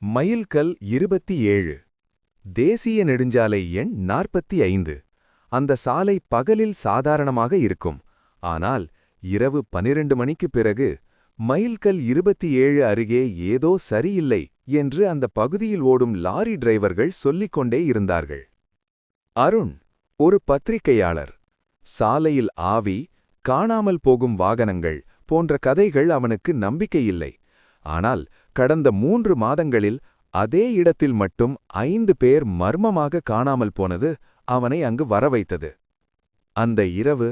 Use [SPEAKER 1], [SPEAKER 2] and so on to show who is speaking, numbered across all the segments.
[SPEAKER 1] மைல்கல் 27. தேசிய நெடுஞ்சாலை எண் 45. அந்த சாலை பகலில் சாதாரணமாக இருக்கும். ஆனால் இரவு 12 மணிக்குப் பிறகு மைல்கல் 27 அருகே ஏதோ சரியில்லை என்று அந்த பகுதியில் ஓடும் லாரி டிரைவர்கள் சொல்லிக்கொண்டே இருந்தார்கள். அருண் ஒரு பத்திரிகையாளர். சாலையில் ஆவி, காணாமல் போகும் வாகனங்கள் போன்ற கதைகள் அவனுக்கு நம்பிக்கையில்லை. ஆனால் கடந்த 3 மாதங்களில் அதே இடத்தில் மட்டும் 5 பேர் மர்மமாக காணாமல் போனது அவனை அங்கு வரவைத்தது. அந்த இரவு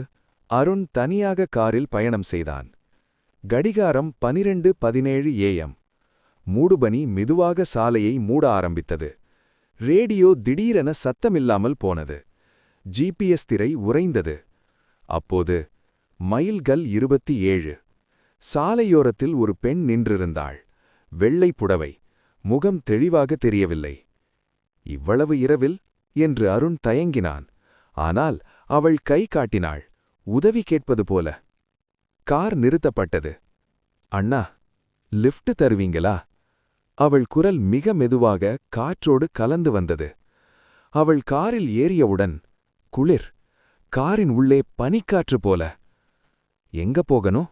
[SPEAKER 1] அருண் தனியாக காரில் பயணம் செய்தான். கடிகாரம் 12:17 AM. மூடுபனி மெதுவாக சாலையை மூட ஆரம்பித்தது. ரேடியோ திடீரென சத்தமில்லாமல் போனது. ஜிபிஎஸ் திரை உறைந்தது. அப்போது மைல்கல் 27. சாலையோரத்தில் ஒரு பெண் நின்றிருந்தாள். வெள்ளை புடவை, முகம் தெளிவாக தெரியவில்லை. இவ்வளவு இரவில் என்று அருண் தயங்கினான். ஆனால் அவள் கை காட்டினாள், உதவி கேட்பது போல. கார் நிறுத்தப்பட்டது. அண்ணா, லிஃப்ட் தருவீங்களா? அவள் குரல் மிக மெதுவாக காற்றோடு கலந்து வந்தது. அவள் காரில் ஏறியவுடன் குளிர், காரின் உள்ளே பனிக்காற்று போல. எங்க போகணும்?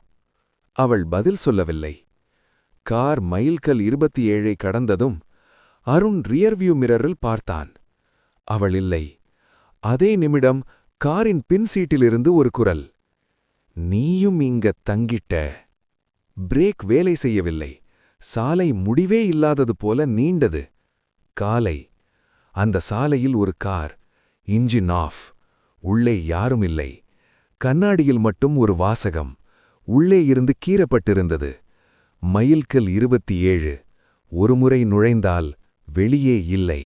[SPEAKER 1] அவள் பதில் சொல்லவில்லை. கார் மைல்கல் 27 கடந்ததும் அருண் ரியர்வியூ மிரரில் பார்த்தான். அவள் இல்லை. அதே நிமிடம் காரின் பின் சீட்டிலிருந்து ஒரு குரல், நீயும் இங்க தங்கிட்ட. பிரேக் வேலை செய்யவில்லை. சாலை முடிவே இல்லாதது போல நீண்டது. காலை. அந்த சாலையில் ஒரு கார், இன்ஜின் ஆஃப். உள்ளே யாரும் இல்லை. கண்ணாடியில் மட்டும் ஒரு வாசகம். உள்ளே இருந்து கீறப்பட்டிருந்தது. மைல்கல் 27. ஒருமுறை நுழைந்தால் வெளியே இல்லை.